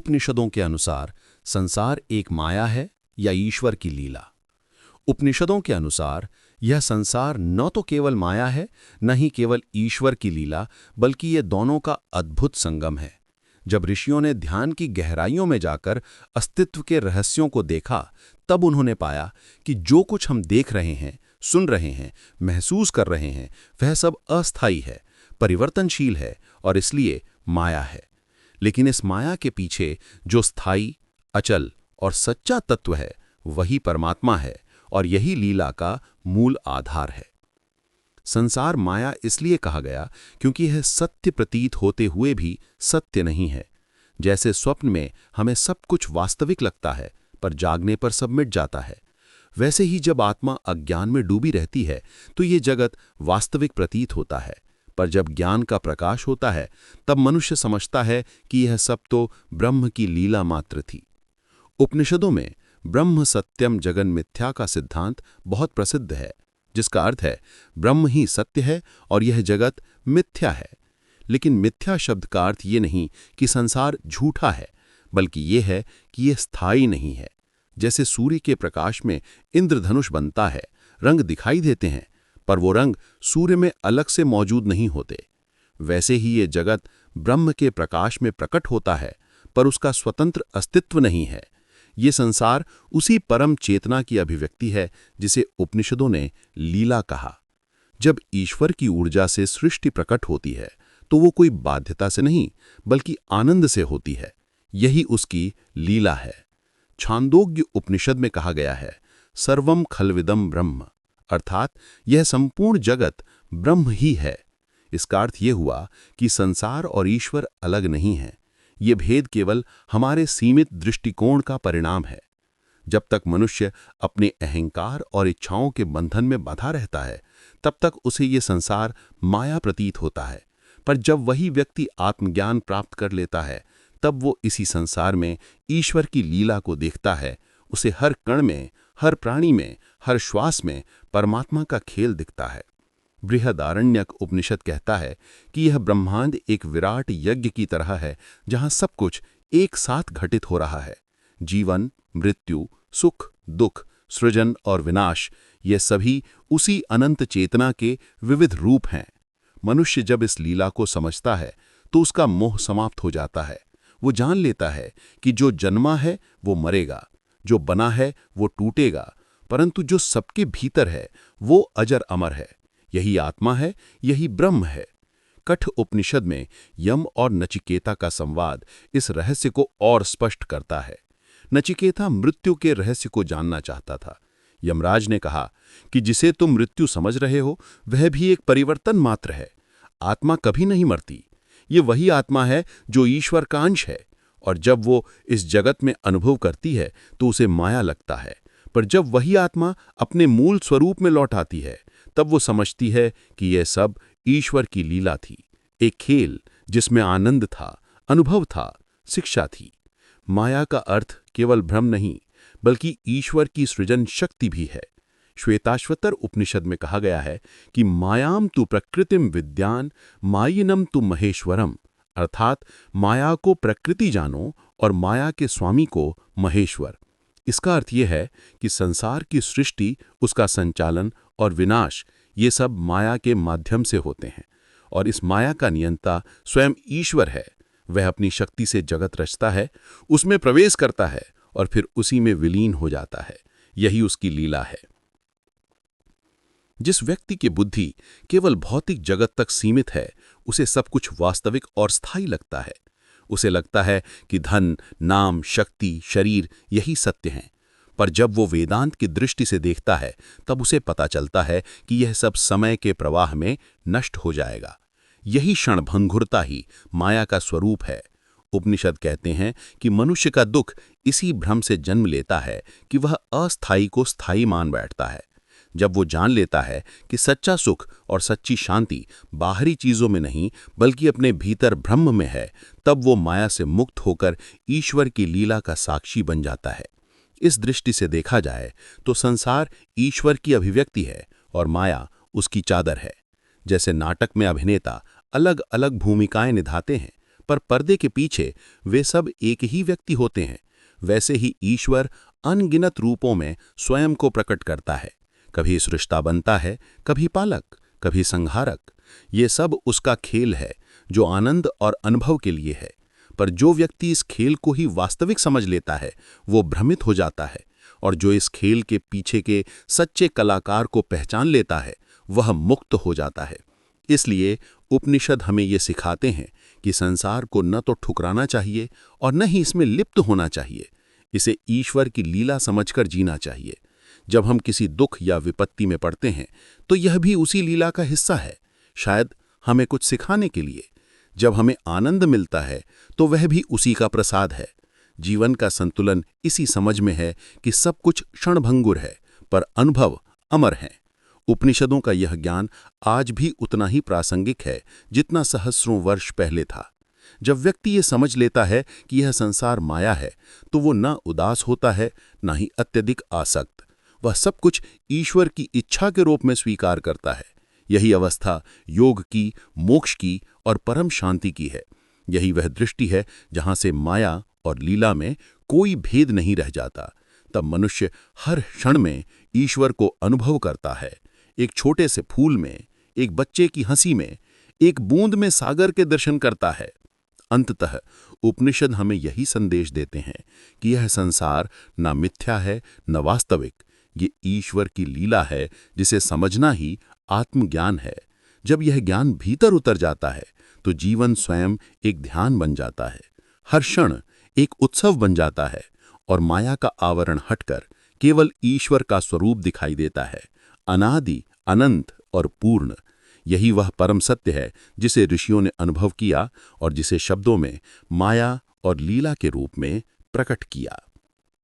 उपनिषदों के अनुसार संसार एक माया है या ईश्वर की लीला। उपनिषदों के अनुसार यह संसार न तो केवल माया है, न ही केवल ईश्वर की लीला, बल्कि ये दोनों का अद्भुत संगम है। जब ऋषियों ने ध्यान की गहराइयों में जाकर अस्तित्व के रहस्यों को देखा, तब उन्होंने पाया कि जो कुछ हम देख रहे हैं, सुन रहे हैं, महसूस कर रहे हैं, वह सब अस्थायी है, परिवर्तनशील है और इसलिए माया है। लेकिन इस माया के पीछे जो स्थायी, अचल और सच्चा तत्व है, वही परमात्मा है और यही लीला का मूल आधार है। संसार माया इसलिए कहा गया क्योंकि यह सत्य प्रतीत होते हुए भी सत्य नहीं है। जैसे स्वप्न में हमें सब कुछ वास्तविक लगता है, पर जागने पर सब मिट जाता है, वैसे ही जब आत्मा अज्ञान में डूबी रहती है तो ये जगत वास्तविक प्रतीत होता है। पर जब ज्ञान का प्रकाश होता है, तब मनुष्य समझता है कि यह सब तो ब्रह्म की लीला मात्र थी। उपनिषदों में ब्रह्म सत्यम जगन मिथ्या का सिद्धांत बहुत प्रसिद्ध है, जिसका अर्थ है ब्रह्म ही सत्य है और यह जगत मिथ्या है। लेकिन मिथ्या शब्द का अर्थ ये नहीं कि संसार झूठा है, बल्कि ये है कि यह स्थायी नहीं है। जैसे सूर्य के प्रकाश में इंद्रधनुष बनता है, रंग दिखाई देते हैं, पर वो रंग सूर्य में अलग से मौजूद नहीं होते। वैसे ही ये जगत ब्रह्म के प्रकाश में प्रकट होता है, पर उसका स्वतंत्र अस्तित्व नहीं है। ये संसार उसी परम चेतना की अभिव्यक्ति है जिसे उपनिषदों ने लीला कहा। जब ईश्वर की ऊर्जा से सृष्टि प्रकट होती है, तो वो कोई बाध्यता से नहीं, बल्कि आनंद से होती है। यही उसकी लीला है। छांदोग्य उपनिषद में कहा गया है, सर्वम खल्विदम ब्रह्म, अर्थात यह संपूर्ण जगत ब्रह्म ही है। इसका अर्थ यह हुआ कि संसार और ईश्वर अलग नहीं है। ये भेद केवल हमारे सीमित दृष्टिकोण का परिणाम है। जब तक मनुष्य अपने अहंकार और इच्छाओं के बंधन में बंधा रहता है, तब तक उसे ये संसार माया प्रतीत होता है। पर जब वही व्यक्ति आत्मज्ञान प्राप्त कर लेता है, तब वो इसी संसार में ईश्वर की लीला को देखता है। उसे हर कण में, हर प्राणी में, हर श्वास में परमात्मा का खेल दिखता है। बृहदारण्यक उपनिषद कहता है कि यह ब्रह्मांड एक विराट यज्ञ की तरह है, जहां सब कुछ एक साथ घटित हो रहा है। जीवन, मृत्यु, सुख, दुख, सृजन और विनाश, ये सभी उसी अनंत चेतना के विविध रूप हैं। मनुष्य जब इस लीला को समझता है, तो उसका मोह समाप्त हो जाता है। वो जान लेता है कि जो जन्मा है वो मरेगा, जो बना है वो टूटेगा, परंतु जो सबके भीतर है वो अजर अमर है। यही आत्मा है, यही ब्रह्म है। कठ उपनिषद में यम और नचिकेता का संवाद इस रहस्य को और स्पष्ट करता है। नचिकेता मृत्यु के रहस्य को जानना चाहता था। यमराज ने कहा कि जिसे तुम मृत्यु समझ रहे हो, वह भी एक परिवर्तन मात्र है। आत्मा कभी नहीं मरती। ये वही आत्मा है जो ईश्वर का अंश है, और जब वो इस जगत में अनुभव करती है तो उसे माया लगता है। पर जब वही आत्मा अपने मूल स्वरूप में लौट आती है, तब वो समझती है कि यह सब ईश्वर की लीला थी, एक खेल जिसमें आनंद था, अनुभव था, शिक्षा थी। माया का अर्थ केवल भ्रम नहीं, बल्कि ईश्वर की सृजन शक्ति भी है। श्वेताश्वतर उपनिषद में कहा गया है कि मायाम तु प्रकृतिम विद्यान मायिनम तु महेश्वरम, अर्थात माया को प्रकृति जानो और माया के स्वामी को महेश्वर। इसका अर्थ यह है कि संसार की सृष्टि, उसका संचालन और विनाश, ये सब माया के माध्यम से होते हैं, और इस माया का नियंता स्वयं ईश्वर है। वह अपनी शक्ति से जगत रचता है, उसमें प्रवेश करता है और फिर उसी में विलीन हो जाता है। यही उसकी लीला है। जिस व्यक्ति की बुद्धि केवल भौतिक जगत तक सीमित है, उसे सब कुछ वास्तविक और स्थायी लगता है। उसे लगता है कि धन, नाम, शक्ति, शरीर यही सत्य हैं। पर जब वो वेदांत की दृष्टि से देखता है, तब उसे पता चलता है कि यह सब समय के प्रवाह में नष्ट हो जाएगा। यही क्षणभंगुरता ही माया का स्वरूप है। उपनिषद कहते हैं कि मनुष्य का दुख इसी भ्रम से जन्म लेता है कि वह अस्थायी को स्थायी मान बैठता है। जब वो जान लेता है कि सच्चा सुख और सच्ची शांति बाहरी चीजों में नहीं, बल्कि अपने भीतर ब्रह्म में है, तब वो माया से मुक्त होकर ईश्वर की लीला का साक्षी बन जाता है। इस दृष्टि से देखा जाए तो संसार ईश्वर की अभिव्यक्ति है और माया उसकी चादर है। जैसे नाटक में अभिनेता अलग अलग भूमिकाएं निभाते हैं, पर पर्दे के पीछे वे सब एक ही व्यक्ति होते हैं। वैसे ही ईश्वर अनगिनत रूपों में स्वयं को प्रकट करता है। कभी सृष्टा बनता है, कभी पालक, कभी संहारक। ये सब उसका खेल है जो आनंद और अनुभव के लिए है। पर जो व्यक्ति इस खेल को ही वास्तविक समझ लेता है वो भ्रमित हो जाता है, और जो इस खेल के पीछे के सच्चे कलाकार को पहचान लेता है वह मुक्त हो जाता है। इसलिए उपनिषद हमें ये सिखाते हैं कि संसार को न तो ठुकराना चाहिए और न ही इसमें लिप्त होना चाहिए। इसे ईश्वर की लीला समझकर जीना चाहिए। जब हम किसी दुख या विपत्ति में पड़ते हैं तो यह भी उसी लीला का हिस्सा है, शायद हमें कुछ सिखाने के लिए। जब हमें आनंद मिलता है तो वह भी उसी का प्रसाद है। जीवन का संतुलन इसी समझ में है कि सब कुछ क्षणभंगुर है पर अनुभव अमर है। उपनिषदों का यह ज्ञान आज भी उतना ही प्रासंगिक है जितना सहस्रों वर्ष पहले था। जब व्यक्ति ये समझ लेता है कि यह संसार माया है तो वो न उदास होता है, न ही अत्यधिक आसक्त। वह सब कुछ ईश्वर की इच्छा के रूप में स्वीकार करता है। यही अवस्था योग की, मोक्ष की और परम शांति की है। यही वह दृष्टि है जहां से माया और लीला में कोई भेद नहीं रह जाता। तब मनुष्य हर क्षण में ईश्वर को अनुभव करता है। एक छोटे से फूल में, एक बच्चे की हंसी में, एक बूंद में सागर के दर्शन करता है। अंततः उपनिषद हमें यही संदेश देते हैं कि यह संसार न मिथ्या है न वास्तविक। ये ईश्वर की लीला है जिसे समझना ही आत्मज्ञान है। जब यह ज्ञान भीतर उतर जाता है तो जीवन स्वयं एक ध्यान बन जाता है। हर क्षण एक उत्सव बन जाता है और माया का आवरण हटकर केवल ईश्वर का स्वरूप दिखाई देता है, अनादि, अनंत और पूर्ण। यही वह परम सत्य है जिसे ऋषियों ने अनुभव किया और जिसे शब्दों में माया और लीला के रूप में प्रकट किया।